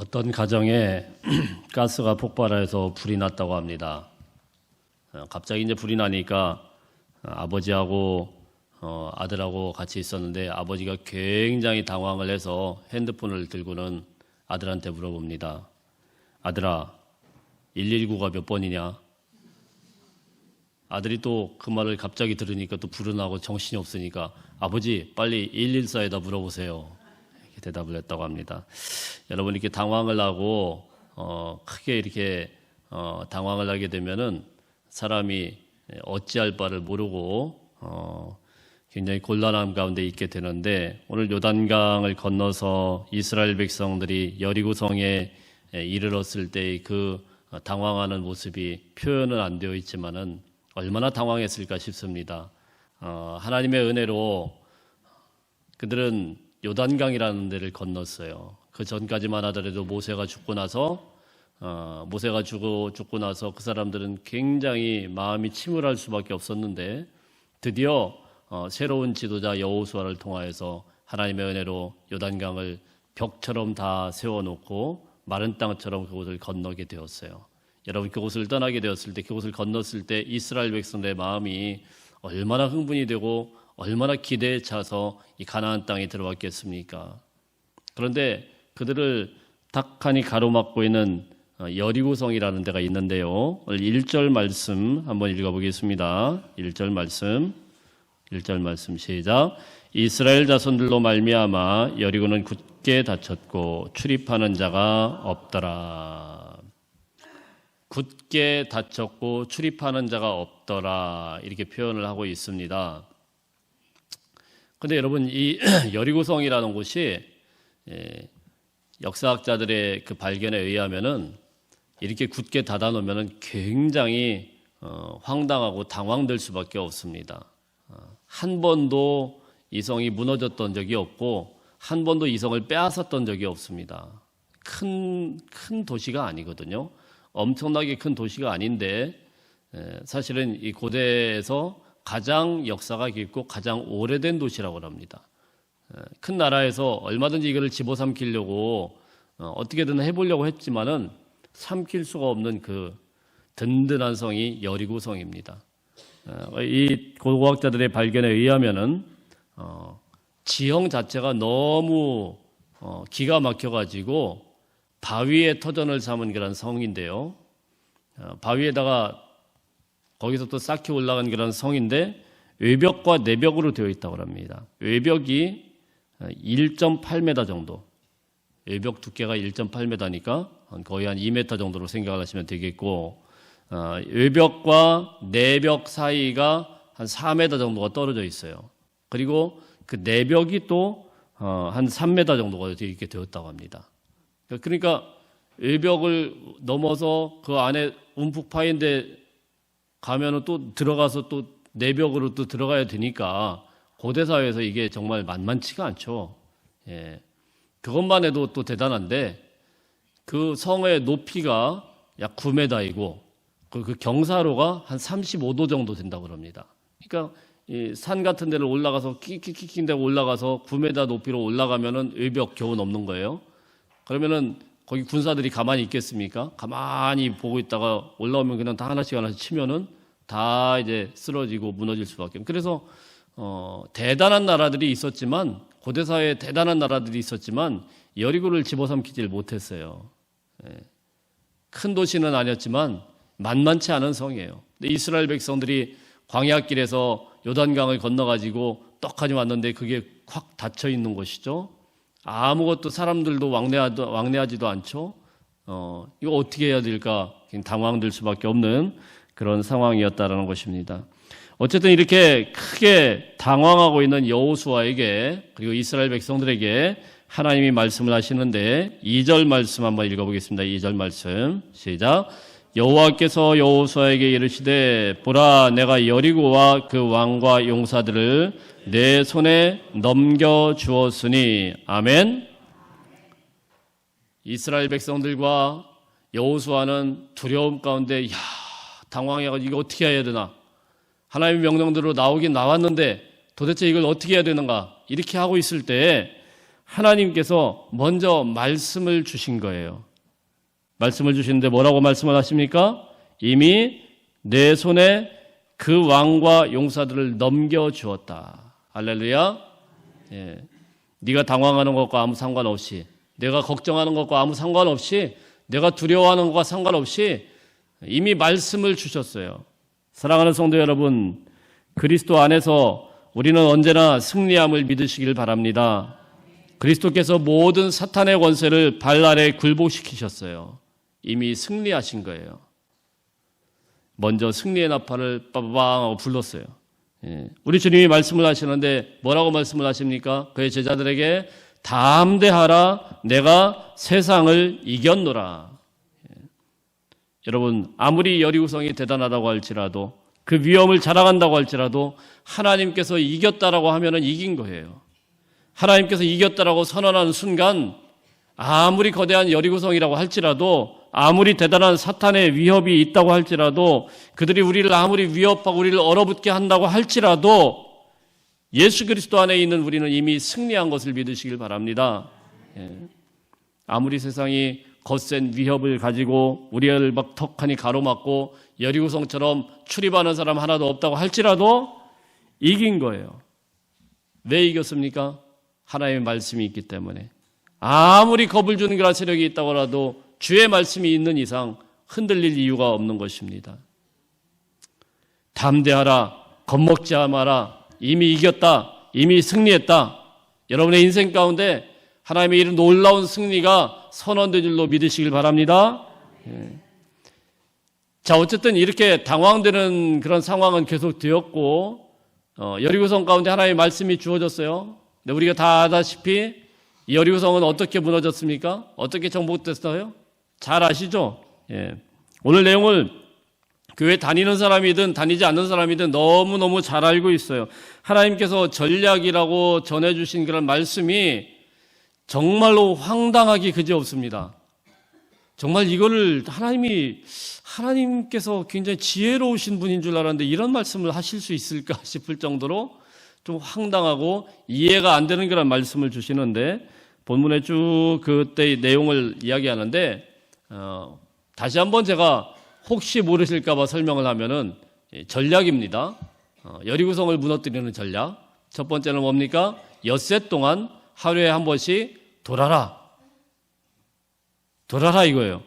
어떤 가정에 가스가 폭발해서 불이 났다고 합니다. 갑자기 이제 불이 나니까 아버지하고 아들하고 같이 있었는데 아버지가 굉장히 당황을 해서 핸드폰을 들고는 아들한테 물어봅니다. 아들아, 119가 몇 번이냐? 아들이 또 그 말을 갑자기 들으니까 또 불은 나고 정신이 없으니까 아버지 빨리 114에다 물어보세요. 이렇게 대답을 했다고 합니다. 여러분 이렇게 당황을 하고 크게 이렇게 당황을 하게 되면은 사람이 어찌할 바를 모르고 굉장히 곤란함 가운데 있게 되는데 오늘 요단강을 건너서 이스라엘 백성들이 여리고성에 이르렀을 때의 그 당황하는 모습이 표현은 안 되어 있지만은 얼마나 당황했을까 싶습니다. 하나님의 은혜로 그들은 요단강이라는 데를 건넜어요. 그 전까지만 하더라도 모세가 죽고 나서 그 사람들은 굉장히 마음이 침울할 수밖에 없었는데 드디어 새로운 지도자 여호수아를 통하여서 하나님의 은혜로 요단강을 벽처럼 다 세워놓고 마른 땅처럼 그곳을 건너게 되었어요. 여러분 그곳을 떠나게 되었을 때 그곳을 건넜을 때 이스라엘 백성들의 마음이 얼마나 흥분이 되고 얼마나 기대에 차서 이 가나안 땅에 들어왔겠습니까? 그런데 그들을 탁하니 가로막고 있는 여리고성이라는 데가 있는데요. 오늘 1절 말씀 한번 읽어보겠습니다. 1절 말씀 시작. 이스라엘 자손들로 말미암아 여리고는 굳게 닫혔고 출입하는 자가 없더라. 굳게 닫혔고 출입하는 자가 없더라. 이렇게 표현을 하고 있습니다. 그런데 여러분 이 여리고성이라는 곳이 역사학자들의 그 발견에 의하면은 이렇게 굳게 닫아놓으면은 굉장히 황당하고 당황될 수밖에 없습니다. 한 번도 이 성이 무너졌던 적이 없고 한 번도 이 성을 빼앗았던 적이 없습니다. 큰 도시가 아니거든요. 엄청나게 큰 도시가 아닌데 사실은 이 고대에서 가장 역사가 깊고 가장 오래된 도시라고 합니다. 큰 나라에서 얼마든지 이거를 집어삼키려고 어떻게든 해보려고 했지만은 삼킬 수가 없는 그 든든한 성이 여리고성입니다. 이 고고학자들의 발견에 의하면은 지형 자체가 너무 기가 막혀가지고 바위에 터전을 삼은 그런 성인데요. 바위에다가 거기서 또 쌓기 올라간 그런 성인데 외벽과 내벽으로 되어 있다고 합니다. 외벽이 1.8m 정도, 외벽 두께가 1.8m니까 거의 한 2m 정도로 생각을 하시면 되겠고 외벽과 내벽 사이가 한 4m 정도가 떨어져 있어요. 그리고 그 내벽이 또 한 3m 정도가 이렇게 되었다고 합니다. 그러니까 외벽을 넘어서 그 안에 움푹 파인데 가면은 또 들어가서 또 내벽으로 또 들어가야 되니까 고대 사회에서 이게 정말 만만치가 않죠. 예. 그것만 해도 또 대단한데 그 성의 높이가 약 9m이고 그 경사로가 한 35도 정도 된다고 합니다. 그러니까 이 산 같은 데를 올라가서 킥킥킥 데고 올라가서 9m 높이로 올라가면은 외벽 겨우 넘는 거예요. 그러면은 거기 군사들이 가만히 있겠습니까? 가만히 보고 있다가 올라오면 그냥 다 하나씩 치면은 다 이제 쓰러지고 무너질 수밖에 없어요. 그래서 대단한 나라들이 있었지만 고대 사회에 대단한 나라들이 있었지만 여리고를 집어삼키질 못했어요. 큰 도시는 아니었지만 만만치 않은 성이에요. 근데 이스라엘 백성들이 광야길에서 요단강을 건너가지고 떡하니 왔는데 그게 확 닫혀 있는 곳이죠. 아무것도 사람들도 왕래하지도 않죠. 이거 어떻게 해야 될까 당황될 수밖에 없는 그런 상황이었다라는 것입니다. 어쨌든 이렇게 크게 당황하고 있는 여호수아에게 그리고 이스라엘 백성들에게 하나님이 말씀을 하시는데 2절 말씀 한번 읽어보겠습니다. 2절 말씀 시작. 여호와께서 여호수아에게 이르시되 보라 내가 여리고와 그 왕과 용사들을 내 손에 넘겨주었으니 아멘. 이스라엘 백성들과 여호수아는 두려움 가운데 당황해가지고 이거 어떻게 해야 되나, 하나님의 명령대로 나오긴 나왔는데 도대체 이걸 어떻게 해야 되는가 이렇게 하고 있을 때 하나님께서 먼저 말씀을 주신 거예요. 말씀을 주시는데 뭐라고 말씀을 하십니까? 이미 내 손에 그 왕과 용사들을 넘겨주었다. 할렐루야. 예. 네가 당황하는 것과 아무 상관없이, 내가 걱정하는 것과 아무 상관없이, 내가 두려워하는 것과 상관없이 이미 말씀을 주셨어요. 사랑하는 성도 여러분, 그리스도 안에서 우리는 언제나 승리함을 믿으시길 바랍니다. 그리스도께서 모든 사탄의 권세를 발 아래 굴복시키셨어요. 이미 승리하신 거예요. 먼저 승리의 나팔을 빠바방 하고 불렀어요. 우리 주님이 말씀을 하시는데 뭐라고 말씀을 하십니까? 그의 제자들에게 담대하라, 내가 세상을 이겼노라. 여러분, 아무리 여리고성이 대단하다고 할지라도, 그 위엄을 자랑한다고 할지라도 하나님께서 이겼다라고 하면은 이긴 거예요. 하나님께서 이겼다라고 선언하는 순간 아무리 거대한 여리고성이라고 할지라도, 아무리 대단한 사탄의 위협이 있다고 할지라도, 그들이 우리를 아무리 위협하고 우리를 얼어붙게 한다고 할지라도 예수 그리스도 안에 있는 우리는 이미 승리한 것을 믿으시길 바랍니다. 아무리 세상이 거센 위협을 가지고 우리를 막 턱하니 가로막고 여리고성처럼 출입하는 사람 하나도 없다고 할지라도 이긴 거예요. 왜 이겼습니까? 하나님의 말씀이 있기 때문에. 아무리 겁을 주는 그런 세력이 있다고 하더라도 주의 말씀이 있는 이상 흔들릴 이유가 없는 것입니다. 담대하라, 겁먹지 마라, 이미 이겼다, 이미 승리했다. 여러분의 인생 가운데 하나님의 이런 놀라운 승리가 선언된 줄로 믿으시길 바랍니다. 자, 어쨌든 이렇게 당황되는 그런 상황은 계속 되었고, 여리고성 가운데 하나님의 말씀이 주어졌어요. 근데 우리가 다 아다시피 이 여리고성은 어떻게 무너졌습니까? 어떻게 정복됐어요? 잘 아시죠? 오늘 내용을 교회 다니는 사람이든 다니지 않는 사람이든 너무너무 잘 알고 있어요. 하나님께서 전략이라고 전해주신 그런 말씀이 정말로 황당하기 그지없습니다. 정말 이거를 하나님께서 굉장히 지혜로우신 분인 줄 알았는데 이런 말씀을 하실 수 있을까 싶을 정도로 좀 황당하고 이해가 안 되는 그런 말씀을 주시는데, 본문에 쭉 그때의 내용을 이야기하는데, 다시 한번 제가 혹시 모르실까 봐 설명을 하면은 전략입니다. 여리고성을 무너뜨리는 전략. 첫 번째는 뭡니까? 엿새 동안 하루에 한 번씩 돌아라. 돌아라 이거예요.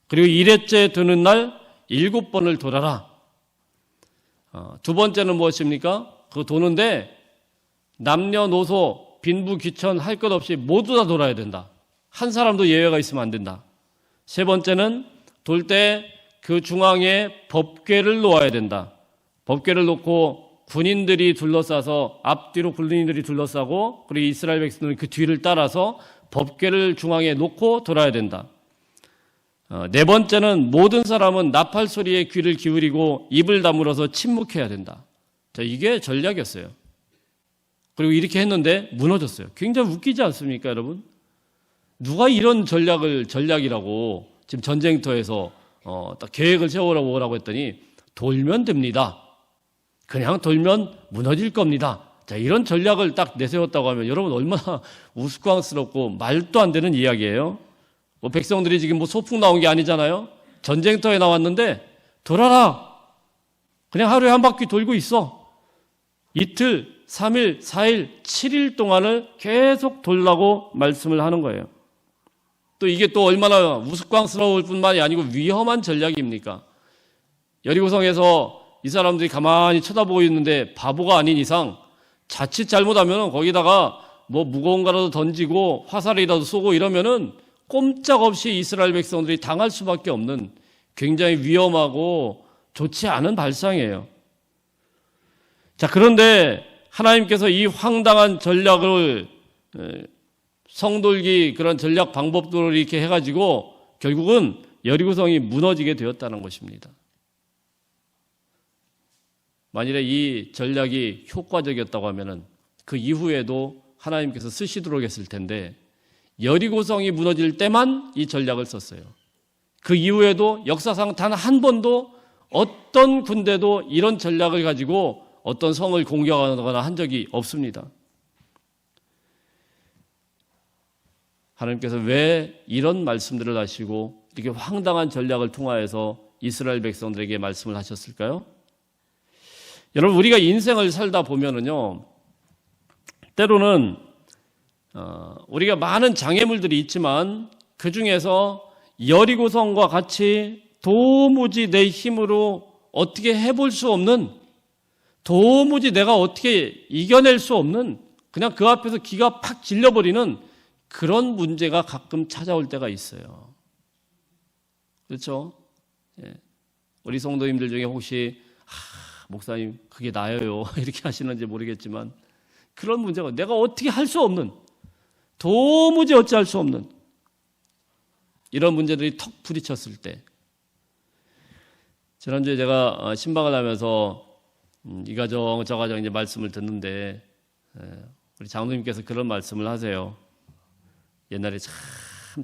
그리고 1회째 되는 날 7번을 돌아라. 두 번째는 무엇입니까? 그거 도는데 남녀노소, 빈부, 귀천 할 것 없이 모두 다 돌아야 된다. 한 사람도 예외가 있으면 안 된다. 세 번째는 돌 때 그 중앙에 법궤를 놓아야 된다. 법궤를 놓고 군인들이 둘러싸서, 앞뒤로 군인들이 둘러싸고, 그리고 이스라엘 백성들은 그 뒤를 따라서 법궤를 중앙에 놓고 돌아야 된다. 네 번째는 모든 사람은 나팔 소리에 귀를 기울이고 입을 다물어서 침묵해야 된다. 자, 이게 전략이었어요. 그리고 이렇게 했는데 무너졌어요. 굉장히 웃기지 않습니까, 여러분? 누가 이런 전략이라고 지금 전쟁터에서 딱 계획을 세우라고 오라고 했더니 돌면 됩니다. 그냥 돌면 무너질 겁니다. 자, 이런 전략을 딱 내세웠다고 하면 여러분 얼마나 우스꽝스럽고 말도 안 되는 이야기예요. 백성들이 지금 소풍 나온 게 아니잖아요. 전쟁터에 나왔는데 돌아라. 그냥 하루에 한 바퀴 돌고 있어. 이틀, 3일, 4일, 7일 동안을 계속 돌라고 말씀을 하는 거예요. 또 이게 또 얼마나 우스꽝스러울 뿐만이 아니고 위험한 전략입니까? 여리고성에서 이 사람들이 가만히 쳐다보고 있는데 바보가 아닌 이상 자칫 잘못하면 거기다가 뭐 무거운 거라도 던지고 화살이라도 쏘고 이러면은 꼼짝없이 이스라엘 백성들이 당할 수밖에 없는 굉장히 위험하고 좋지 않은 발상이에요. 자, 그런데 하나님께서 이 황당한 전략을 성돌기 그런 전략 방법들을 이렇게 해가지고 결국은 여리고성이 무너지게 되었다는 것입니다. 만일에 이 전략이 효과적이었다고 하면은 그 이후에도 하나님께서 쓰시도록 했을 텐데 여리고성이 무너질 때만 이 전략을 썼어요. 그 이후에도 역사상 단 한 번도 어떤 군대도 이런 전략을 가지고 어떤 성을 공격하거나 한 적이 없습니다. 하나님께서 왜 이런 말씀들을 하시고 이렇게 황당한 전략을 통하여서 이스라엘 백성들에게 말씀을 하셨을까요? 여러분, 우리가 인생을 살다 보면은요, 때로는 우리가 많은 장애물들이 있지만 그 중에서 여리고성과 같이 도무지 내 힘으로 어떻게 해볼 수 없는, 도무지 내가 어떻게 이겨낼 수 없는, 그냥 그 앞에서 기가 팍 질려버리는 그런 문제가 가끔 찾아올 때가 있어요. 그렇죠? 예. 우리 성도님들 중에 혹시 목사님 그게 나예요 이렇게 하시는지 모르겠지만 그런 문제가 내가 어떻게 할 수 없는, 도무지 어찌할 수 없는 이런 문제들이 턱 부딪혔을 때, 지난주에 제가 신방을 하면서 이 가정 저 가정 이제 말씀을 듣는데 우리 장로님께서 그런 말씀을 하세요. 옛날에 참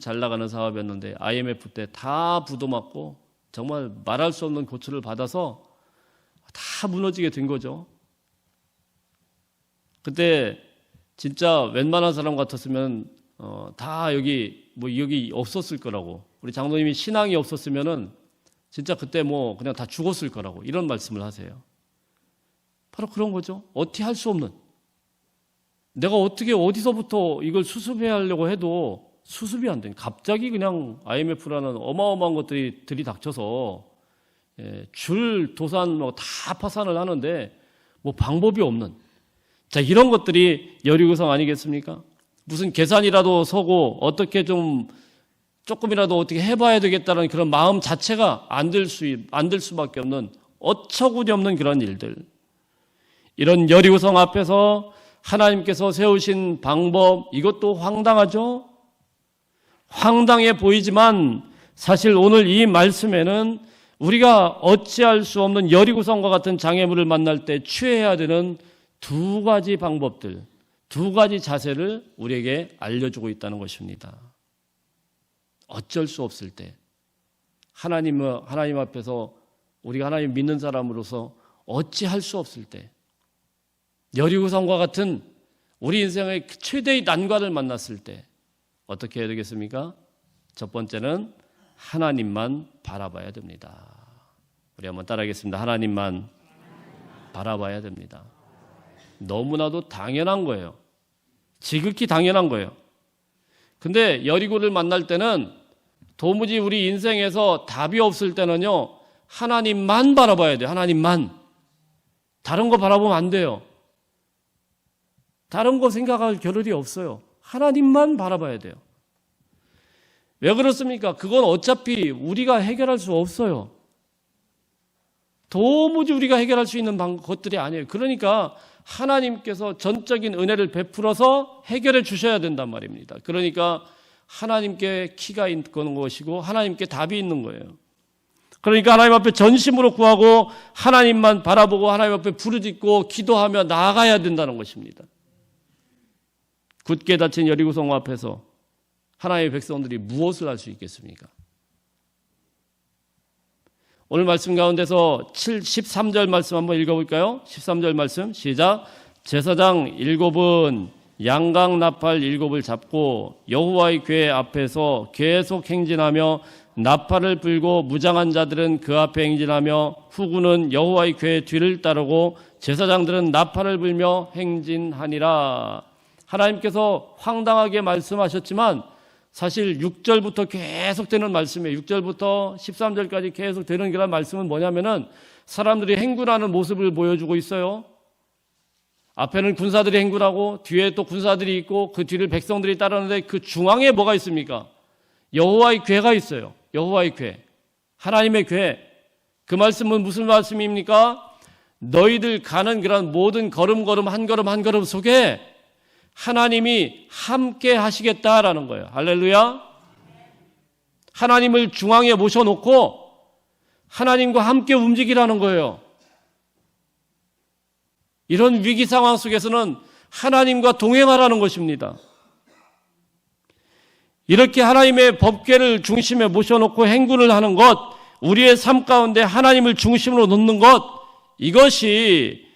잘 나가는 사업이었는데 IMF 때 다 부도 맞고 정말 말할 수 없는 고초를 받아서 다 무너지게 된 거죠. 그때 진짜 웬만한 사람 같았으면 다 여기 없었을 거라고, 우리 장로님이 신앙이 없었으면은 진짜 그때 그냥 다 죽었을 거라고 이런 말씀을 하세요. 바로 그런 거죠. 어떻게 할 수 없는, 내가 어떻게 어디서부터 이걸 수습해야 하려고 해도 수습이 안 된, 갑자기 그냥 IMF라는 어마어마한 것들이 들이닥쳐서 줄 도산 다 파산을 하는데 방법이 없는, 자, 이런 것들이 여리고성 아니겠습니까? 무슨 계산이라도 서고 어떻게 조금이라도 어떻게 해봐야 되겠다는 그런 마음 자체가 안 될 수밖에 없는 어처구니 없는 그런 일들, 이런 여리고성 앞에서 하나님께서 세우신 방법, 이것도 황당하죠? 황당해 보이지만 사실 오늘 이 말씀에는 우리가 어찌할 수 없는 여리고성과 같은 장애물을 만날 때 취해야 되는 두 가지 방법들, 두 가지 자세를 우리에게 알려주고 있다는 것입니다. 어쩔 수 없을 때, 하나님 앞에서 우리가 하나님 믿는 사람으로서 어찌할 수 없을 때, 여리고성과 같은 우리 인생의 최대의 난관을 만났을 때 어떻게 해야 되겠습니까? 첫 번째는 하나님만 바라봐야 됩니다. 우리 한번 따라하겠습니다. 하나님만 바라봐야 됩니다. 너무나도 당연한 거예요. 지극히 당연한 거예요. 근데 여리고를 만날 때는 도무지 우리 인생에서 답이 없을 때는요, 하나님만 바라봐야 돼요. 하나님만. 다른 거 바라보면 안 돼요. 다른 거 생각할 겨를이 없어요. 하나님만 바라봐야 돼요. 왜 그렇습니까? 그건 어차피 우리가 해결할 수 없어요. 도무지 우리가 해결할 수 있는 것들이 아니에요. 그러니까 하나님께서 전적인 은혜를 베풀어서 해결해 주셔야 된단 말입니다. 그러니까 하나님께 키가 있는 것이고 하나님께 답이 있는 거예요. 그러니까 하나님 앞에 전심으로 구하고 하나님만 바라보고 하나님 앞에 부르짖고 기도하며 나아가야 된다는 것입니다. 굳게 닫힌 여리고성 앞에서 하나님의 백성들이 무엇을 할 수 있겠습니까? 오늘 말씀 가운데서 13절 말씀 한번 읽어볼까요? 13절 말씀 시작. 제사장 7은 양각 나팔 7을 잡고 여호와의 궤 앞에서 계속 행진하며 나팔을 불고 무장한 자들은 그 앞에 행진하며 후군은 여호와의 궤 뒤를 따르고 제사장들은 나팔을 불며 행진하니라. 하나님께서 황당하게 말씀하셨지만 사실 6절부터 계속되는 말씀이에요. 6절부터 13절까지 계속되는 그런 말씀은 뭐냐면은 사람들이 행군하는 모습을 보여주고 있어요. 앞에는 군사들이 행군하고 뒤에 또 군사들이 있고 그 뒤를 백성들이 따르는데 그 중앙에 뭐가 있습니까? 여호와의 궤가 있어요. 여호와의 궤, 하나님의 궤. 그 말씀은 무슨 말씀입니까? 너희들 가는 그런 모든 걸음 한 걸음 속에 하나님이 함께 하시겠다라는 거예요. 할렐루야. 하나님을 중앙에 모셔놓고 하나님과 함께 움직이라는 거예요. 이런 위기 상황 속에서는 하나님과 동행하라는 것입니다. 이렇게 하나님의 법궤를 중심에 모셔놓고 행군을 하는 것, 우리의 삶 가운데 하나님을 중심으로 놓는 것, 이것이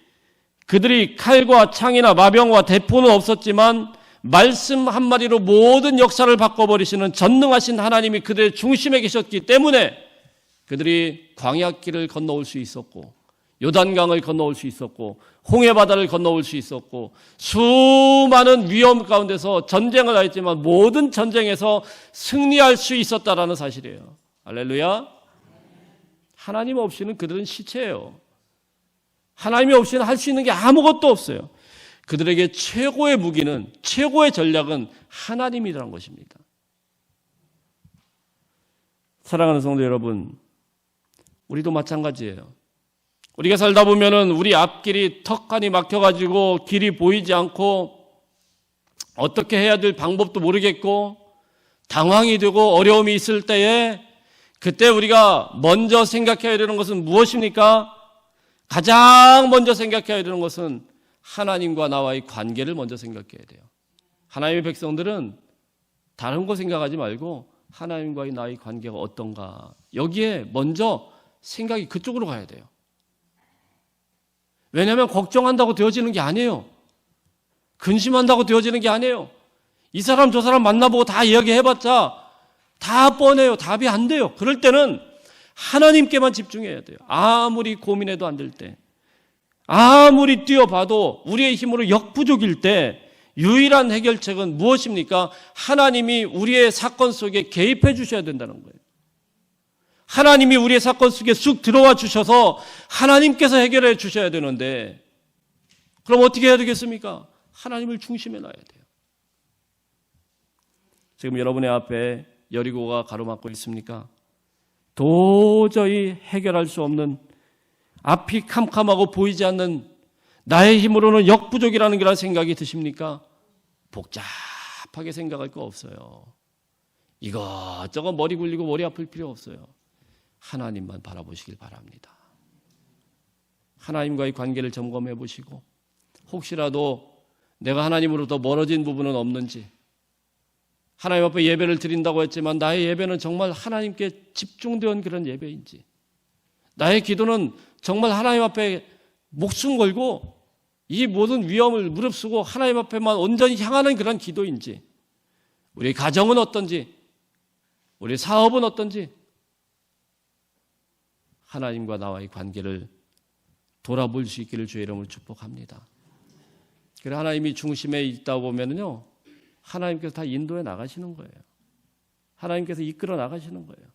그들이 칼과 창이나 마병과 대포는 없었지만 말씀 한마디로 모든 역사를 바꿔버리시는 전능하신 하나님이 그들의 중심에 계셨기 때문에 그들이 광야길을 건너올 수 있었고 요단강을 건너올 수 있었고 홍해바다를 건너올 수 있었고 수많은 위험 가운데서 전쟁을 하였지만 모든 전쟁에서 승리할 수 있었다라는 사실이에요. 할렐루야. 하나님 없이는 그들은 시체예요. 하나님이 없이는 할 수 있는 게 아무것도 없어요. 그들에게 최고의 무기는, 최고의 전략은 하나님이라는 것입니다. 사랑하는 성도 여러분, 우리도 마찬가지예요. 우리가 살다 보면은 우리 앞길이 턱하니 막혀가지고 길이 보이지 않고 어떻게 해야 될 방법도 모르겠고 당황이 되고 어려움이 있을 때에 그때 우리가 먼저 생각해야 되는 것은 무엇입니까? 가장 먼저 생각해야 되는 것은 하나님과 나와의 관계를 먼저 생각해야 돼요. 하나님의 백성들은 다른 거 생각하지 말고 하나님과의 나의 관계가 어떤가, 여기에 먼저 생각이 그쪽으로 가야 돼요. 왜냐하면 걱정한다고 되어지는 게 아니에요. 근심한다고 되어지는 게 아니에요. 이 사람 저 사람 만나보고 다 이야기해봤자 다 뻔해요. 답이 안 돼요. 그럴 때는 하나님께만 집중해야 돼요. 아무리 고민해도 안 될 때, 아무리 뛰어봐도 우리의 힘으로 역부족일 때 유일한 해결책은 무엇입니까? 하나님이 우리의 사건 속에 개입해 주셔야 된다는 거예요. 하나님이 우리의 사건 속에 쑥 들어와 주셔서 하나님께서 해결해 주셔야 되는데, 그럼 어떻게 해야 되겠습니까? 하나님을 중심에 놔야 돼요. 지금 여러분의 앞에 여리고가 가로막고 있습니까? 도저히 해결할 수 없는, 앞이 캄캄하고 보이지 않는, 나의 힘으로는 역부족이라는 그런 생각이 드십니까? 복잡하게 생각할 거 없어요. 이것저것 머리 굴리고 머리 아플 필요 없어요. 하나님만 바라보시길 바랍니다. 하나님과의 관계를 점검해 보시고 혹시라도 내가 하나님으로부터 멀어진 부분은 없는지, 하나님 앞에 예배를 드린다고 했지만 나의 예배는 정말 하나님께 집중된 그런 예배인지, 나의 기도는 정말 하나님 앞에 목숨 걸고 이 모든 위험을 무릅쓰고 하나님 앞에만 온전히 향하는 그런 기도인지, 우리 가정은 어떤지, 우리 사업은 어떤지, 하나님과 나와의 관계를 돌아볼 수 있기를 주의 이름으로 축복합니다. 그래, 하나님이 중심에 있다 보면요, 하나님께서 다 인도해 나가시는 거예요. 하나님께서 이끌어 나가시는 거예요.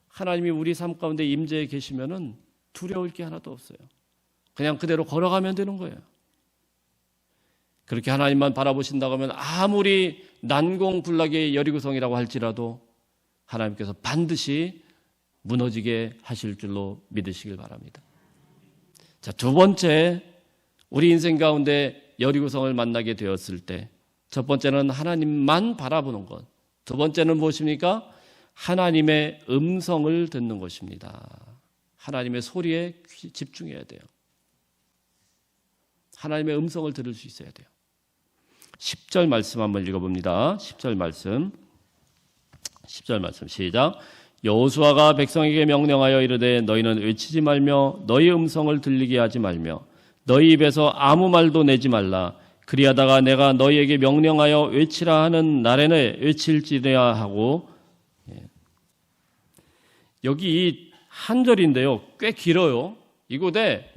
하나님이 우리 삶 가운데 임재해 계시면은 두려울 게 하나도 없어요. 그냥 그대로 걸어가면 되는 거예요. 그렇게 하나님만 바라보신다고 하면 아무리 난공불락의 여리고성이라고 할지라도 하나님께서 반드시 무너지게 하실 줄로 믿으시길 바랍니다. 자, 두 번째, 우리 인생 가운데 여리고성을 만나게 되었을 때, 첫 번째는 하나님만 바라보는 것, 두 번째는 무엇입니까? 하나님의 음성을 듣는 것입니다. 하나님의 소리에 집중해야 돼요. 하나님의 음성을 들을 수 있어야 돼요. 10절 말씀 한번 읽어봅니다. 10절 말씀 시작. 여호수아가 백성에게 명령하여 이르되 너희는 외치지 말며 너희 음성을 들리게 하지 말며 너희 입에서 아무 말도 내지 말라. 그리하다가 내가 너희에게 명령하여 외치라 하는 날에는 외칠지어야 하고. 여기 이 한 절인데요, 꽤 길어요. 이곳에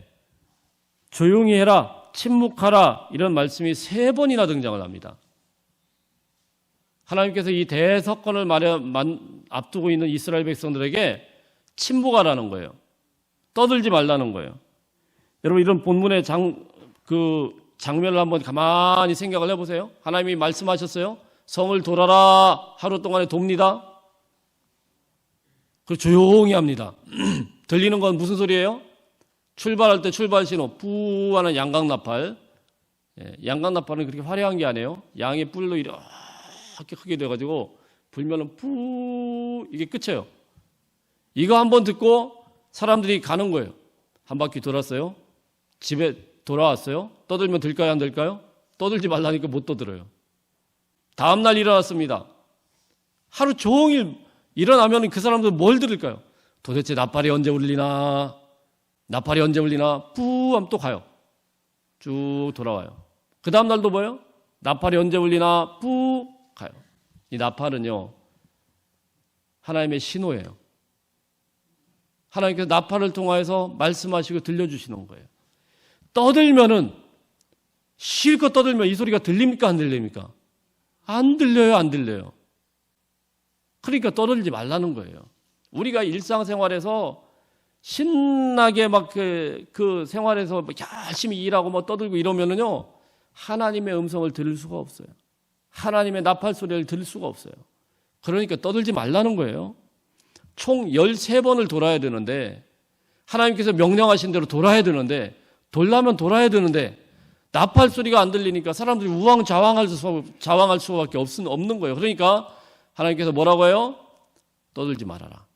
조용히 해라, 침묵하라, 이런 말씀이 3번이나 등장을 합니다. 하나님께서 이 대석권을 앞두고 있는 이스라엘 백성들에게 침묵하라는 거예요. 떠들지 말라는 거예요. 여러분, 이런 본문의 장면을 한번 가만히 생각을 해보세요. 하나님이 말씀하셨어요. 성을 돌아라, 하루 동안에 돕니다. 그 조용히 합니다. 들리는 건 무슨 소리예요? 출발할 때 출발 신호, 뿌하는 양강나팔. 양강나팔은 그렇게 화려한 게 아니에요. 양의 뿔로 이렇게 크게 돼가지고 불면은 뿌, 이게 끝이에요. 이거 한번 듣고 사람들이 가는 거예요. 한 바퀴 돌았어요. 집에 돌아왔어요. 떠들면 들까요, 안 들까요? 떠들지 말라니까 못 떠들어요. 다음날 일어났습니다. 하루 종일 일어나면 그 사람들 뭘 들을까요? 도대체 나팔이 언제 울리나? 나팔이 언제 울리나? 뿌 하면 또 가요. 쭉 돌아와요. 그 다음 날도 뭐예요? 나팔이 언제 울리나? 뿌 가요. 이 나팔은요, 하나님의 신호예요. 하나님께서 나팔을 통하여서 말씀하시고 들려주시는 거예요. 떠들면은, 실컷 떠들면 이 소리가 들립니까? 안 들립니까? 안 들려요, 안 들려요. 그러니까 떠들지 말라는 거예요. 우리가 일상생활에서 신나게 막 그 생활에서 열심히 일하고 뭐 떠들고 이러면은요, 하나님의 음성을 들을 수가 없어요. 하나님의 나팔 소리를 들을 수가 없어요. 그러니까 떠들지 말라는 거예요. 총 13번을 돌아야 되는데, 하나님께서 명령하신 대로 돌아야 되는데, 돌라면 돌아야 되는데, 나팔 소리가 안 들리니까 사람들이 우왕좌왕할 수밖에 없는 거예요. 그러니까 하나님께서 뭐라고 해요? 떠들지 말아라.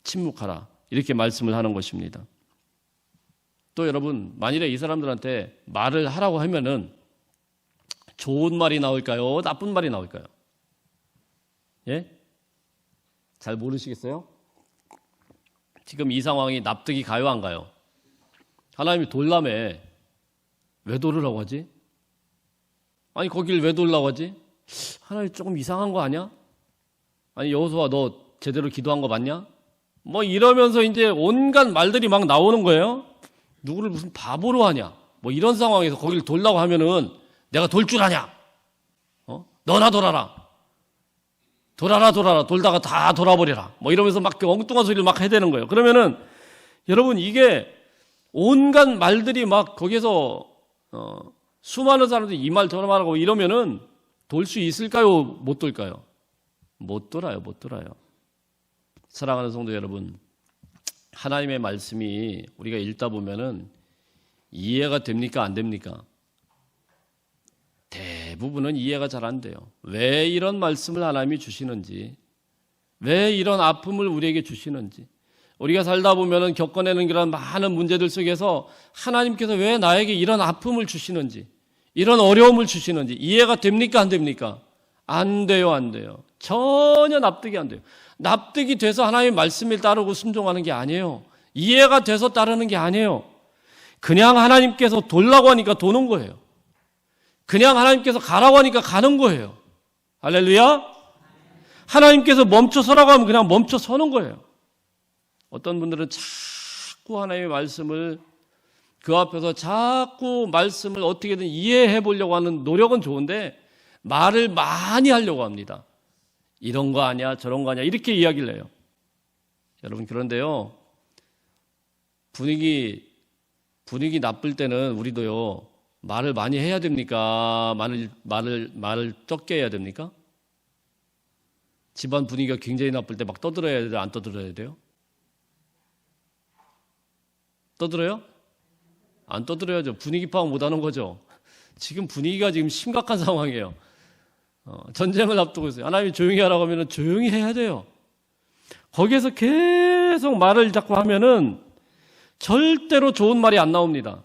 침묵하라. 이렇게 말씀을 하는 것입니다. 또 여러분, 만일에 이 사람들한테 말을 하라고 하면은 좋은 말이 나올까요? 나쁜 말이 나올까요? 예? 잘 모르시겠어요? 지금 이 상황이 납득이 가요, 안 가요? 하나님이 돌라며 왜 돌으라고 하지? 아니, 거길 왜 돌라고 하지? 하나님 조금 이상한 거 아니야? 아니, 여호수아 너 제대로 기도한 거 맞냐? 뭐 이러면서 이제 온갖 말들이 막 나오는 거예요. 누구를 무슨 바보로 하냐? 뭐 이런 상황에서 거길 돌라고 하면은 내가 돌 줄 아냐? 너나 돌아라. 돌다가 다 돌아버려라. 뭐 이러면서 막 엉뚱한 소리를 막 해대는 거예요. 그러면은 여러분, 이게 온갖 말들이 막 거기서 수많은 사람들이 이 말 저런 말하고 이러면은 돌 수 있을까요? 못 돌까요? 못 돌아요. 사랑하는 성도 여러분, 하나님의 말씀이 우리가 읽다 보면은 이해가 됩니까? 안 됩니까? 대부분은 이해가 잘 안 돼요. 왜 이런 말씀을 하나님이 주시는지, 왜 이런 아픔을 우리에게 주시는지, 우리가 살다 보면은 겪어내는 그런 많은 문제들 속에서 하나님께서 왜 나에게 이런 아픔을 주시는지, 이런 어려움을 주시는지 이해가 됩니까? 안 됩니까? 안 돼요. 전혀 납득이 안 돼요. 납득이 돼서 하나님의 말씀을 따르고 순종하는 게 아니에요. 이해가 돼서 따르는 게 아니에요. 그냥 하나님께서 돌라고 하니까 도는 거예요. 그냥 하나님께서 가라고 하니까 가는 거예요. 할렐루야. 하나님께서 멈춰서라고 하면 그냥 멈춰 서는 거예요. 어떤 분들은 자꾸 하나님의 말씀을 그 앞에서 자꾸 말씀을 어떻게든 이해해 보려고 하는 노력은 좋은데 말을 많이 하려고 합니다. 이런 거 아니야, 저런 거 아니야, 이렇게 이야기를 해요. 여러분, 그런데요, 분위기 나쁠 때는 우리도요, 말을 많이 해야 됩니까? 말을 적게 해야 됩니까? 집안 분위기가 굉장히 나쁠 때 막 떠들어야 돼요? 안 떠들어야 돼요? 떠들어요? 안 떠들어야죠. 분위기 파악 못하는 거죠. 지금 분위기가 지금 심각한 상황이에요. 전쟁을 앞두고 있어요. 하나님이 조용히 하라고 하면 조용히 해야 돼요. 거기에서 계속 말을 자꾸 하면은 절대로 좋은 말이 안 나옵니다.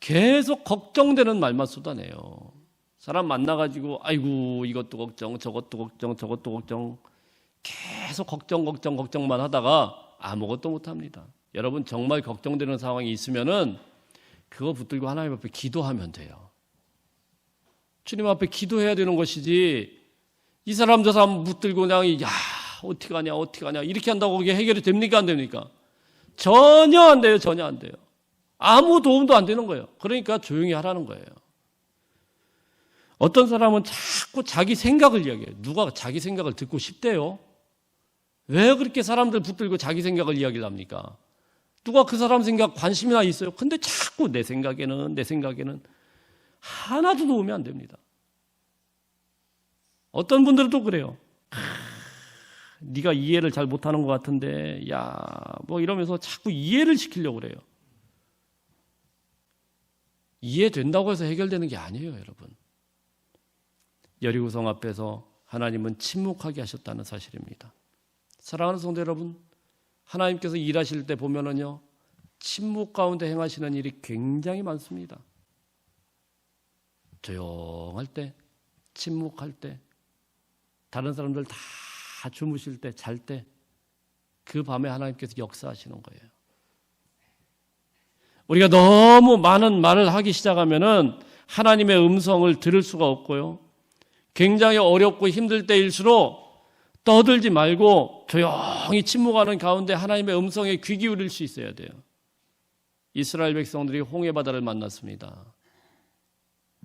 계속 걱정되는 말만 쏟아내요. 사람 만나가지고 아이고 이것도 걱정, 저것도 걱정, 계속 걱정만 하다가 아무것도 못합니다. 여러분, 정말 걱정되는 상황이 있으면은 그거 붙들고 하나님 앞에 기도하면 돼요. 주님 앞에 기도해야 되는 것이지, 이 사람 저 사람 붙들고 그냥 어떻게 하냐 이렇게 한다고 그게 해결이 됩니까? 안 됩니까? 전혀 안 돼요. 아무 도움도 안 되는 거예요. 그러니까 조용히 하라는 거예요. 어떤 사람은 자꾸 자기 생각을 이야기해요. 누가 자기 생각을 듣고 싶대요? 왜 그렇게 사람들 붙들고 자기 생각을 이야기를 합니까? 누가 그 사람 생각 관심이나 있어요? 근데 자꾸 내 생각에는 하나도 도움이 안 됩니다. 어떤 분들은 또 그래요. 네가 이해를 잘 못하는 것 같은데 뭐 이러면서 자꾸 이해를 시키려고 그래요. 이해된다고 해서 해결되는 게 아니에요, 여러분. 여리고성 앞에서 하나님은 침묵하게 하셨다는 사실입니다. 사랑하는 성도 여러분, 하나님께서 일하실 때 보면은요, 침묵 가운데 행하시는 일이 굉장히 많습니다. 조용할 때, 침묵할 때, 다른 사람들 다 주무실 때, 잘 때, 그 밤에 하나님께서 역사하시는 거예요. 우리가 너무 많은 말을 하기 시작하면은 하나님의 음성을 들을 수가 없고요. 굉장히 어렵고 힘들 때일수록 떠들지 말고 조용히 침묵하는 가운데 하나님의 음성에 귀 기울일 수 있어야 돼요. 이스라엘 백성들이 홍해 바다를 만났습니다.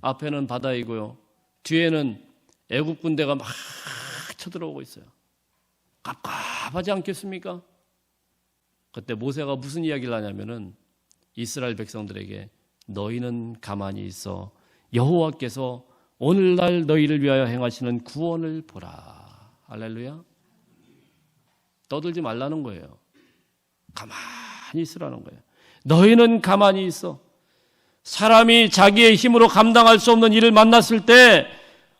앞에는 바다이고요. 뒤에는 애국 군대가 막 쳐들어오고 있어요. 갑갑하지 않겠습니까? 그때 모세가 무슨 이야기를 하냐면은 이스라엘 백성들에게 너희는 가만히 있어 여호와께서 오늘날 너희를 위하여 행하시는 구원을 보라. 할렐루야. 떠들지 말라는 거예요. 가만히 있으라는 거예요. 너희는 가만히 있어. 사람이 자기의 힘으로 감당할 수 없는 일을 만났을 때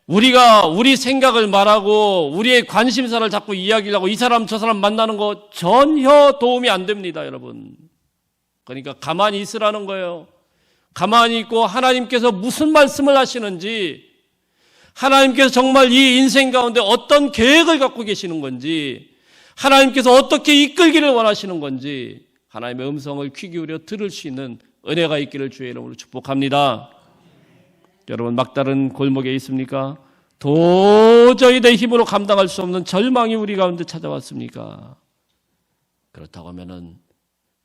우리가 우리 생각을 말하고 우리의 관심사를 자꾸 이야기를 하고 이 사람 저 사람 만나는 거 전혀 도움이 안 됩니다, 여러분. 그러니까 가만히 있으라는 거예요. 가만히 있고 하나님께서 무슨 말씀을 하시는지, 하나님께서 정말 이 인생 가운데 어떤 계획을 갖고 계시는 건지, 하나님께서 어떻게 이끌기를 원하시는 건지 하나님의 음성을 귀 기울여 들을 수 있는 은혜가 있기를 주의 이름으로 축복합니다. 여러분, 막다른 골목에 있습니까? 도저히 내 힘으로 감당할 수 없는 절망이 우리 가운데 찾아왔습니까? 그렇다고 하면은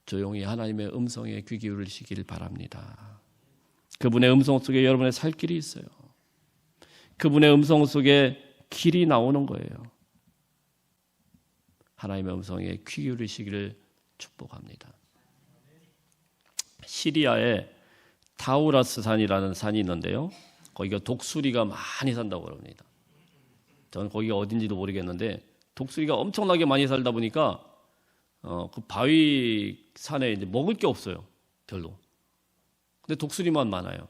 조용히 하나님의 음성에 귀 기울이시길 바랍니다. 그분의 음성 속에 여러분의 살 길이 있어요. 그분의 음성 속에 길이 나오는 거예요. 하나님의 음성에 귀 기울이시기를 축복합니다. 시리아에 타우라스 산이라는 산이 있는데요. 거기가 독수리가 많이 산다고 합니다. 저는 거기가 어딘지도 모르겠는데 독수리가 엄청나게 많이 살다 보니까 그 바위 산에 이제 먹을 게 없어요. 별로. 근데 독수리만 많아요.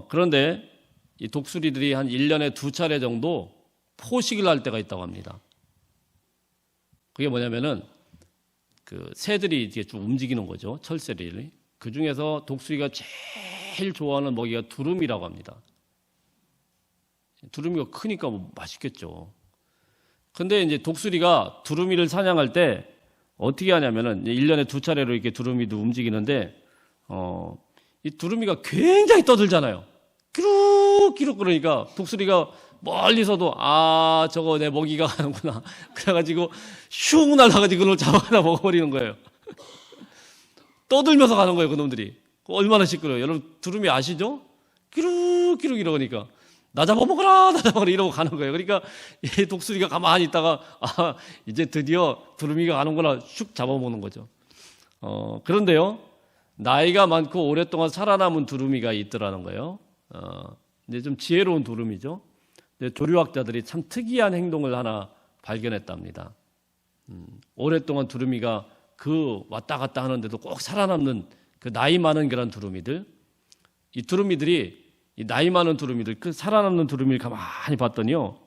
그런데 이 독수리들이 한 1년에 2차례 정도 포식을 할 때가 있다고 합니다. 그게 뭐냐면은 그 새들이 이제 쭉 움직이는 거죠. 철새들이. 그 중에서 독수리가 제일 좋아하는 먹이가 두루미라고 합니다. 두루미가 크니까 뭐 맛있겠죠. 근데 이제 독수리가 두루미를 사냥할 때 어떻게 하냐면은 1년에 2차례로 이렇게 두루미도 움직이는데 이 두루미가 굉장히 떠들잖아요. 끼룩끼룩 그러니까 독수리가 멀리서도 저거 내 먹이가 가는구나. 그래가지고 슝 날아가지고 그걸 잡아다 먹어버리는 거예요. 떠들면서 가는 거예요, 그놈들이. 얼마나 시끄러워요. 여러분 두루미 아시죠? 끼룩끼룩 이러니까 나 잡아먹어라, 나 잡아먹어라 이러고 가는 거예요. 그러니까 이 독수리가 가만히 있다가 이제 드디어 두루미가 가는구나 슉 잡아먹는 거죠. 그런데요, 나이가 많고 오랫동안 살아남은 두루미가 있더라는 거예요. 이제 좀 지혜로운 두루미죠. 조류학자들이 참 특이한 행동을 하나 발견했답니다. 오랫동안 두루미가 그 왔다 갔다 하는데도 꼭 살아남는 그 나이 많은 그런 두루미들, 이 두루미들이 이 나이 많은 두루미들, 그 살아남는 두루미를 가만히 봤더니요,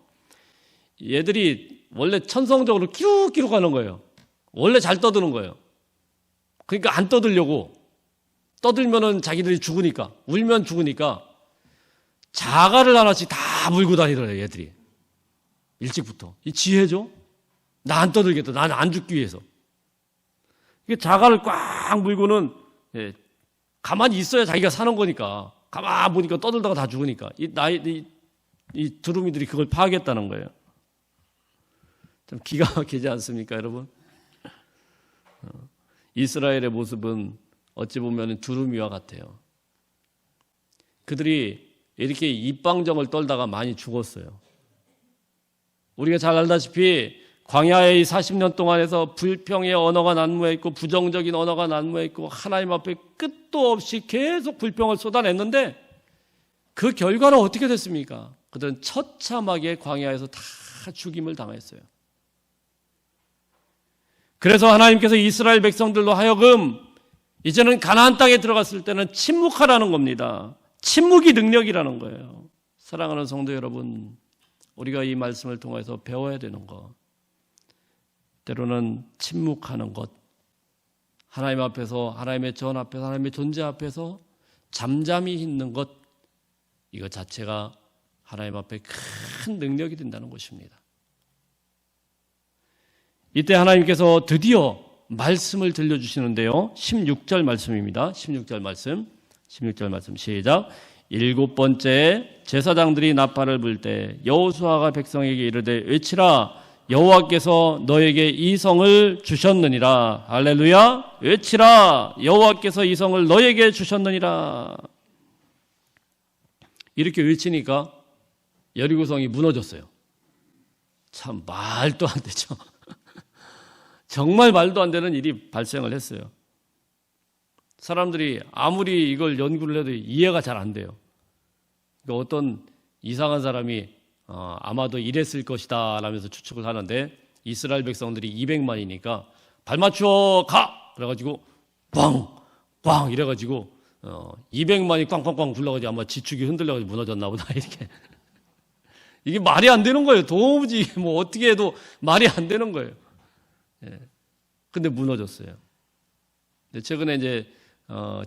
얘들이 원래 천성적으로 끼룩끼룩 하는 거예요. 원래 잘 떠드는 거예요. 그러니까 안 떠들려고, 떠들면은 자기들이 죽으니까, 울면 죽으니까 자갈을 하나씩 다 물고 다니더래요, 얘들이. 일찍부터. 이 지혜죠? 나 안 떠들겠다. 나는 안 죽기 위해서. 이게 자갈을 꽉 물고는 가만히 있어야 자기가 사는 거니까. 가만히 보니까 떠들다가 다 죽으니까. 이 두루미들이 그걸 파악했다는 거예요. 좀 기가 막히지 않습니까, 여러분? 이스라엘의 모습은 어찌 보면 두루미와 같아요. 그들이 이렇게 입방정을 떨다가 많이 죽었어요. 우리가 잘 알다시피 광야의 40년 동안에서 불평의 언어가 난무해 있고 부정적인 언어가 난무해 있고 하나님 앞에 끝도 없이 계속 불평을 쏟아냈는데 그 결과는 어떻게 됐습니까? 그들은 처참하게 광야에서 다 죽임을 당했어요. 그래서 하나님께서 이스라엘 백성들로 하여금 이제는 가나안 땅에 들어갔을 때는 침묵하라는 겁니다. 침묵이 능력이라는 거예요. 사랑하는 성도 여러분, 우리가 이 말씀을 통해서 배워야 되는 것, 때로는 침묵하는 것, 하나님 앞에서, 하나님의 전 앞에서, 하나님의 존재 앞에서 잠잠히 있는 것, 이것 자체가 하나님 앞에 큰 능력이 된다는 것입니다. 이때 하나님께서 드디어 말씀을 들려주시는데요. 16절 말씀입니다. 16절 말씀. 16절 말씀 시작. 일곱 번째 제사장들이 나팔을 불 때 여호수아가 백성에게 이르되 외치라 여호와께서 너에게 이 성을 주셨느니라. 할렐루야. 외치라 여호와께서 이 성을 너에게 주셨느니라. 이렇게 외치니까 여리고성이 무너졌어요. 참 말도 안 되죠. 정말 말도 안 되는 일이 발생을 했어요. 사람들이 아무리 이걸 연구를 해도 이해가 잘 안 돼요. 그러니까 어떤 이상한 사람이 아마도 이랬을 것이다 라면서 추측을 하는데 이스라엘 백성들이 200만이니까 발 맞춰 가! 그래가지고 꽝! 이래가지고 200만이 꽝꽝꽝 굴러가지고 아마 지축이 흔들려가지고 무너졌나 보다 이렇게. 이게 말이 안 되는 거예요. 도무지 뭐 어떻게 해도 말이 안 되는 거예요. 예. 근데 무너졌어요. 근데 최근에 이제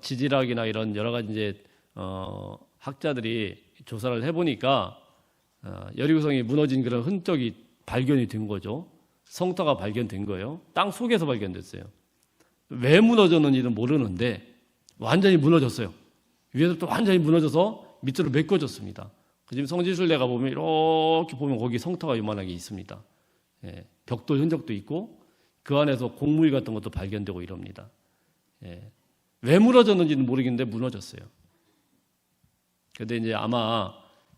지질학이나 이런 여러 가지 이제 학자들이 조사를 해보니까 여리고성이 무너진 그런 흔적이 발견이 된 거죠. 성터가 발견된 거예요. 땅 속에서 발견됐어요. 왜 무너졌는지는 모르는데 완전히 무너졌어요. 위에서부터 완전히 무너져서 밑으로 메꿔졌습니다. 지금 성지순례 가보면 이렇게 보면 거기 성터가 요만하게 있습니다. 예, 벽돌 흔적도 있고 그 안에서 곡물 같은 것도 발견되고 이럽니다. 예, 왜 무너졌는지는 모르겠는데 무너졌어요. 그런데 이제 아마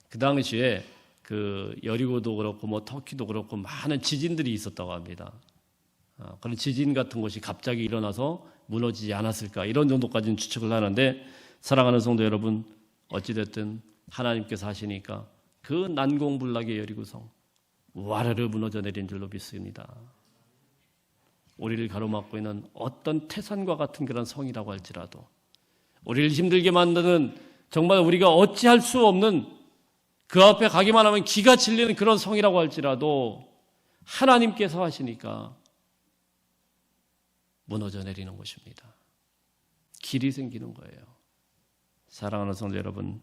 그 당시에 그 여리고도 그렇고 뭐 터키도 그렇고 많은 지진들이 있었다고 합니다. 그런 지진 같은 것이 갑자기 일어나서 무너지지 않았을까 이런 정도까지는 추측을 하는데 사랑하는 성도 여러분 어찌됐든 하나님께서 하시니까 그 난공불락의 여리고성 와르르 무너져 내린 줄로 믿습니다. 우리를 가로막고 있는 어떤 태산과 같은 그런 성이라고 할지라도 우리를 힘들게 만드는 정말 우리가 어찌할 수 없는 그 앞에 가기만 하면 기가 질리는 그런 성이라고 할지라도 하나님께서 하시니까 무너져 내리는 것입니다. 길이 생기는 거예요. 사랑하는 성도 여러분,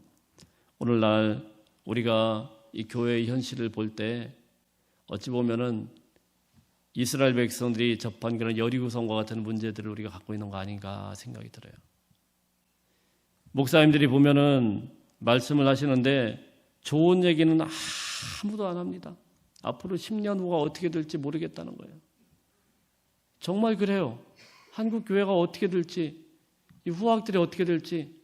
오늘날 우리가 이 교회의 현실을 볼 때 어찌 보면은 이스라엘 백성들이 접한 그런 여리고성과 같은 문제들을 우리가 갖고 있는 거 아닌가 생각이 들어요. 목사님들이 보면은 말씀을 하시는데 좋은 얘기는 아무도 안 합니다. 앞으로 10년 후가 어떻게 될지 모르겠다는 거예요. 정말 그래요. 한국 교회가 어떻게 될지, 이 후학들이 어떻게 될지.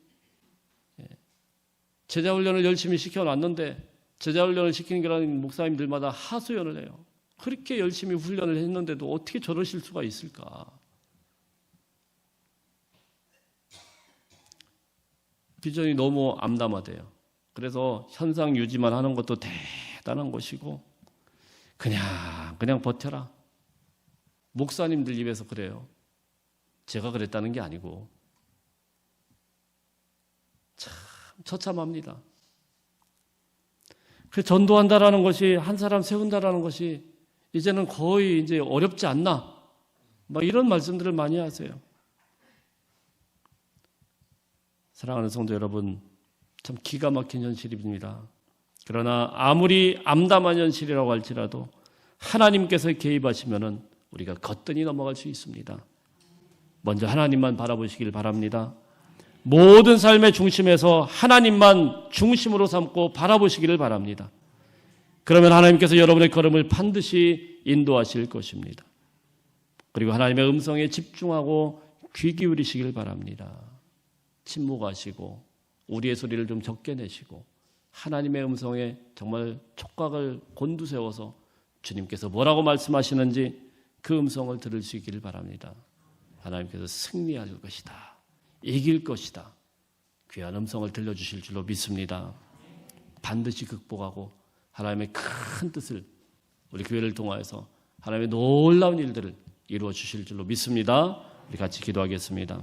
제자훈련을 열심히 시켜놨는데 제자훈련을 시키는 거라는 목사님들마다 하소연을 해요. 그렇게 열심히 훈련을 했는데도 어떻게 저러실 수가 있을까? 비전이 너무 암담하대요. 그래서 현상 유지만 하는 것도 대단한 것이고 그냥 버텨라. 목사님들 입에서 그래요. 제가 그랬다는 게 아니고 참 처참합니다. 그 전도한다라는 것이 한 사람 세운다라는 것이 이제는 거의 이제 어렵지 않나 막 이런 말씀들을 많이 하세요. 사랑하는 성도 여러분, 참 기가 막힌 현실입니다. 그러나 아무리 암담한 현실이라고 할지라도 하나님께서 개입하시면은 우리가 거뜬히 넘어갈 수 있습니다. 먼저 하나님만 바라보시길 바랍니다. 모든 삶의 중심에서 하나님만 중심으로 삼고 바라보시기를 바랍니다. 그러면 하나님께서 여러분의 걸음을 반드시 인도하실 것입니다. 그리고 하나님의 음성에 집중하고 귀 기울이시길 바랍니다. 침묵하시고 우리의 소리를 좀 적게 내시고 하나님의 음성에 정말 촉각을 곤두세워서 주님께서 뭐라고 말씀하시는지 그 음성을 들을 수 있기를 바랍니다. 하나님께서 승리할 것이다. 이길 것이다. 귀한 음성을 들려주실 줄로 믿습니다. 반드시 극복하고 하나님의 큰 뜻을 우리 교회를 통하여서 하나님의 놀라운 일들을 이루어 주실 줄로 믿습니다. 우리 같이 기도하겠습니다.